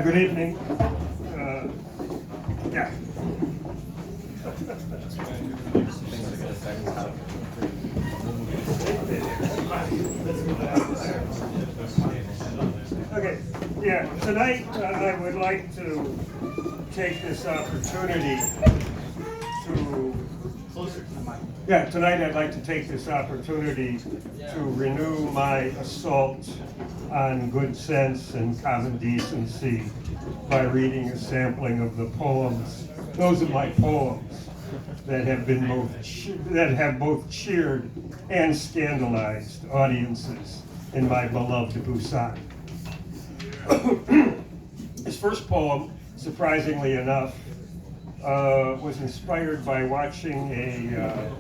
Good evening. Yeah. Okay. Yeah. Tonight, I would like to take this opportunity to. Yeah. Tonight, I'd like to take this opportunity to renew my assault on good sense and common decency by reading a sampling of the poems. Those are my poems that have been both cheered and scandalized audiences in my beloved Busan. His first poem, surprisingly enough, was inspired by watching a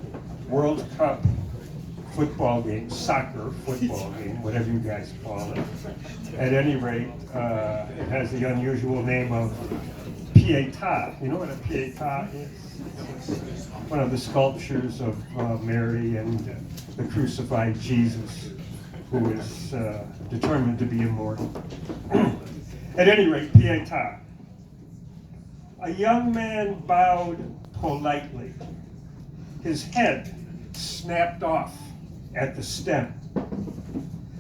World Cup football game, soccer football game, whatever you guys call it. At any rate, it has the unusual name of Pietà. You know what a Pietà is? It's one of the sculptures of Mary and the crucified Jesus, who is determined to be immortal. At any rate, Pietà. A young man bowed politely. His head snapped off at the stem.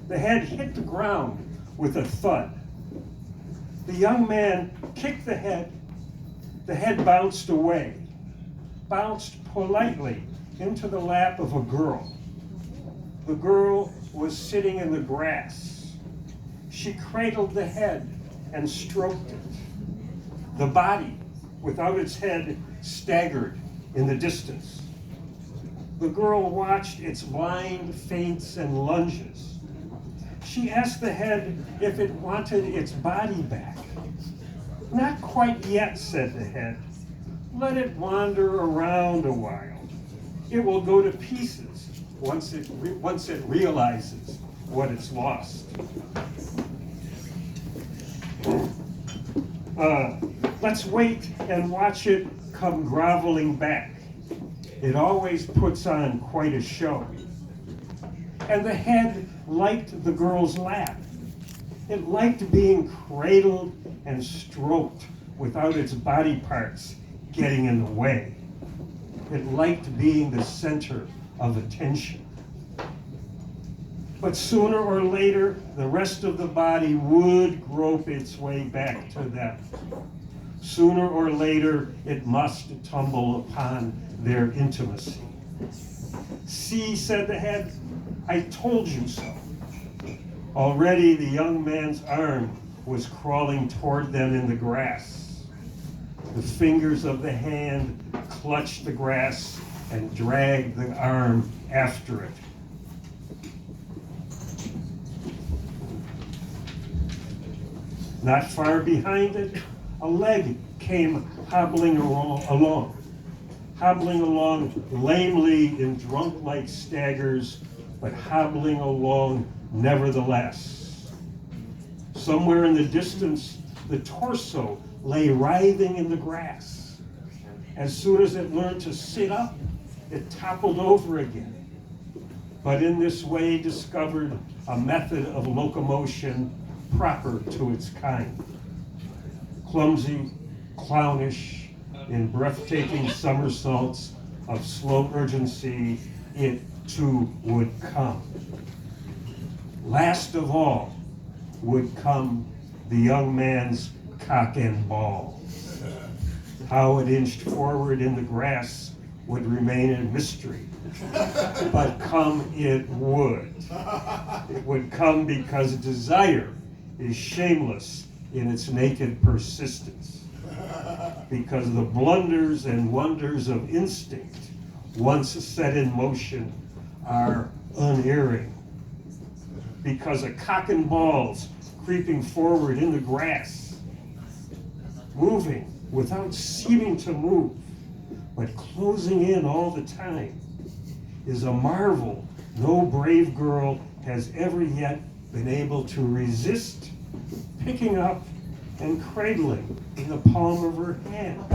The head hit the ground with a thud. The young man kicked the head. The head bounced away, bounced politely into the lap of a girl. The girl was sitting in the grass. She cradled the head and stroked it. The body, without its head, staggered in the distance. The girl watched its blind feints and lunges. She asked the head if it wanted its body back. Not quite yet, said the head. Let it wander around a while. It will go to pieces once it realizes what it's lost. Let's wait and watch it come groveling back. It always puts on quite a show. And the head liked the girl's lap. It liked being cradled and stroked without its body parts getting in the way. It liked being the center of attention. But sooner or later, the rest of the body would grope its way back to them. Sooner or later, it must tumble upon their intimacy. See, said the head, I told you so. Already the young man's arm was crawling toward them in the grass. The fingers of the hand clutched the grass and dragged the arm after it. Not far behind it, a leg came hobbling along lamely in drunk-like staggers, but hobbling along nevertheless. Somewhere in the distance, the torso lay writhing in the grass. As soon as it learned to sit up, it toppled over again. But in this way discovered a method of locomotion proper to its kind. Clumsy, clownish, in breathtaking somersaults of slow urgency, it too would come. Last of all would come the young man's cock and ball. How it inched forward in the grass would remain a mystery, but come it would. It would come because desire is shameless in its naked persistence, because the blunders and wonders of instinct, once set in motion, are unerring, because a cock and balls creeping forward in the grass, moving without seeming to move, but closing in all the time, is a marvel no brave girl has ever yet been able to resist picking up and cradling in the palm of her hand.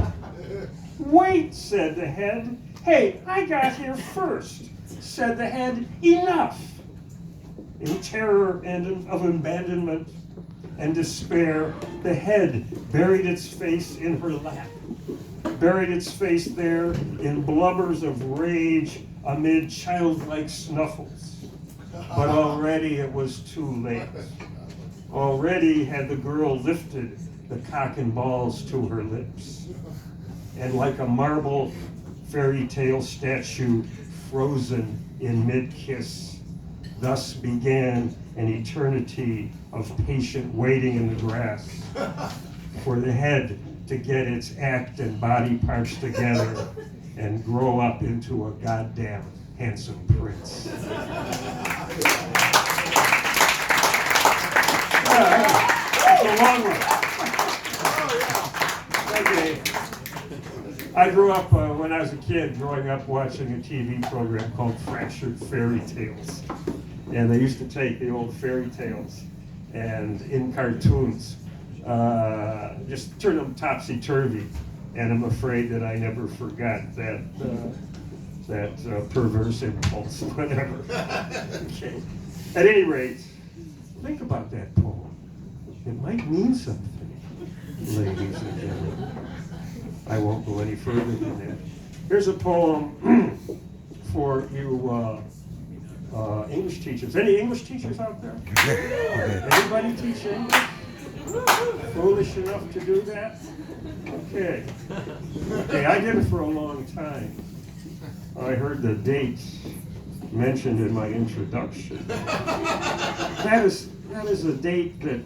Wait, said the head. Hey, I got here first, said the head. Enough! In terror and of abandonment and despair, the head buried its face in her lap, buried its face there in blubbers of rage amid childlike snuffles. But already it was too late. Already had the girl lifted the cock and balls to her lips, and like a marble fairy tale statue frozen in mid-kiss, thus began an eternity of patient waiting in the grass for the head to get its act and body parts together and grow up into a goddamn handsome prince. It's a long one. Okay. I grew up, when I was a kid, growing up watching a TV program called Fractured Fairy Tales. And they used to take the old fairy tales and in cartoons, just turn them topsy-turvy. And I'm afraid that I never forgot that perverse impulse, whatever. Okay. At any rate, think about that poem. It might mean something, ladies and gentlemen. I won't go any further than that. Here's a poem for you English teachers. Any English teachers out there? Anybody teach English? Foolish enough to do that? Okay. Okay, I did it for a long time. I heard the dates mentioned in my introduction. That is a date that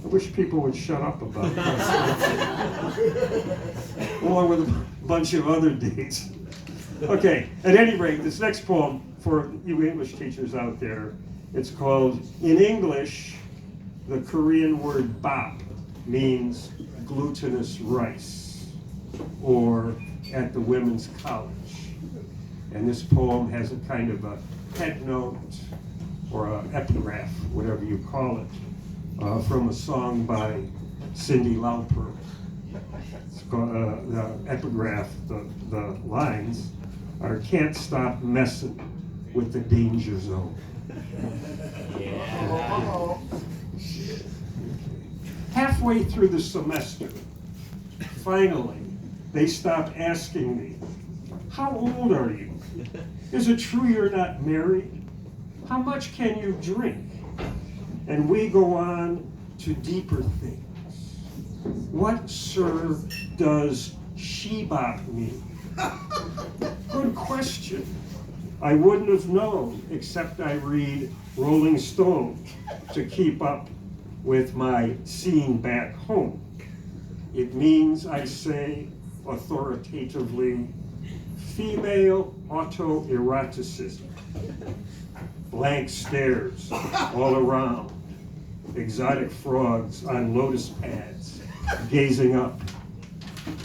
I wish people would shut up about that. Along with a bunch of other dates. Okay, at any rate, this next poem for you English teachers out there, it's called, in English, the Korean word bap means glutinous rice, or at the women's college. And this poem has a kind of a head note, or an epigraph, whatever you call it, from a song by Cyndi Lauper. It's called, the epigraph, the lines are, can't stop messing with the danger zone. Halfway through the semester, finally, they stopped asking me, how old are you? Is it true you're not married? How much can you drink? And we go on to deeper things. What, sir, does she-bop mean? Good question. I wouldn't have known, except I read Rolling Stone to keep up with my scene back home. It means, I say authoritatively, female autoeroticism. Blank stares all around, exotic frogs on lotus pads, gazing up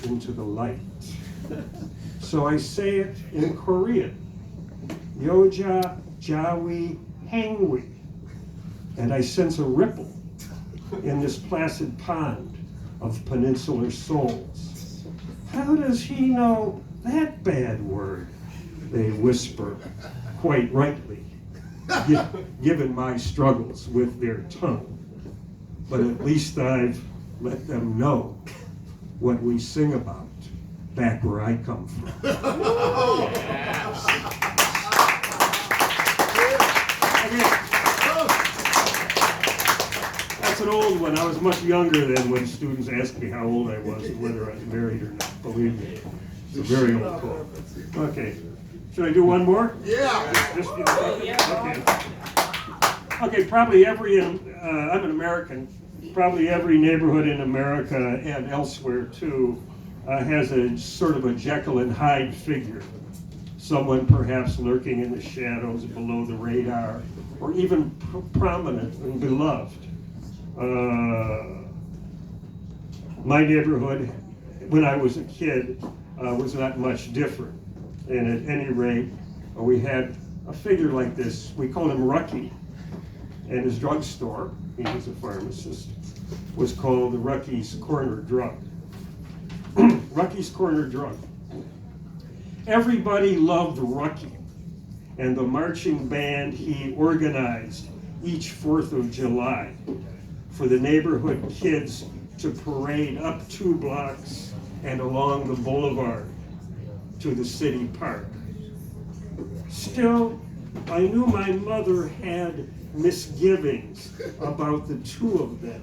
into the light. So I say it in Korean, Yoja Jawi Hangwi, and I sense a ripple in this placid pond of peninsular souls. How does he know that bad word? They whisper, quite rightly, given my struggles with their tongue. But at least I've let them know what we sing about back where I come from. That's an old one. I was much younger than when students asked me how old I was and whether I was married or not. Believe me, it's a very old poem. Okay, should I do one more? Yeah. Just, okay. Okay, probably every, I'm an American, probably every neighborhood in America and elsewhere too has a sort of a Jekyll and Hyde figure. Someone perhaps lurking in the shadows below the radar, or even prominent and beloved. My neighborhood, when I was a kid, was not much different. And at any rate, we had a figure like this. We called him Rucky. And his drugstore, he was a pharmacist, was called the Rucky's Corner Drug. Rucky's Corner Drug. Everybody loved Rucky and the marching band he organized each 4th of July for the neighborhood kids to parade up 2 blocks and along the boulevard to the city park. Still, I knew my mother had misgivings about the 2 of them.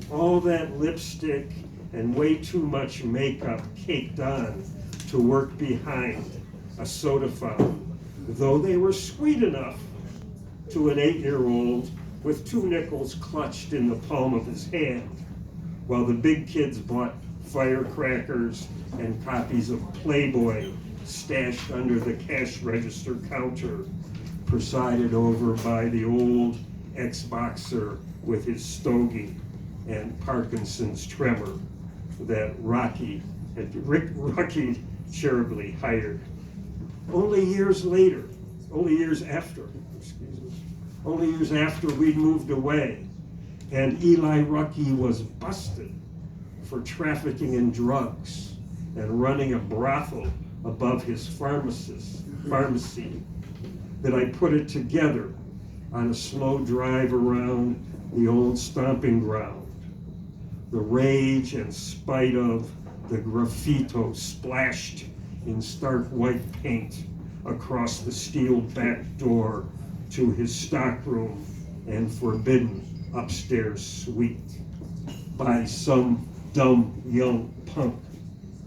All that lipstick and way too much makeup caked on to work behind a soda fountain, though they were sweet enough to an 8-year-old with 2 nickels clutched in the palm of his hand, while the big kids bought firecrackers and copies of Playboy stashed under the cash register counter, presided over by the old ex-boxer with his stogie and Parkinson's tremor that Rocky cherubly hired. Only years after we'd moved away, and Eli Rucky was busted for trafficking in drugs and running a brothel above his pharmacy, that I put it together on a slow drive around the old stomping ground. The rage and spite of the graffito splashed in stark white paint across the steel back door to his stockroom and forbidden upstairs suite by some dumb young punk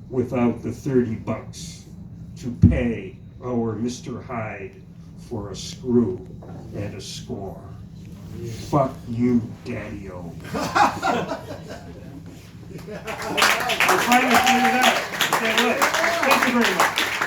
without the $30 to pay our Mr. Hyde for a screw and a score. Fuck you, Daddy-O. We're finally through that. Okay, look. Thank you very much.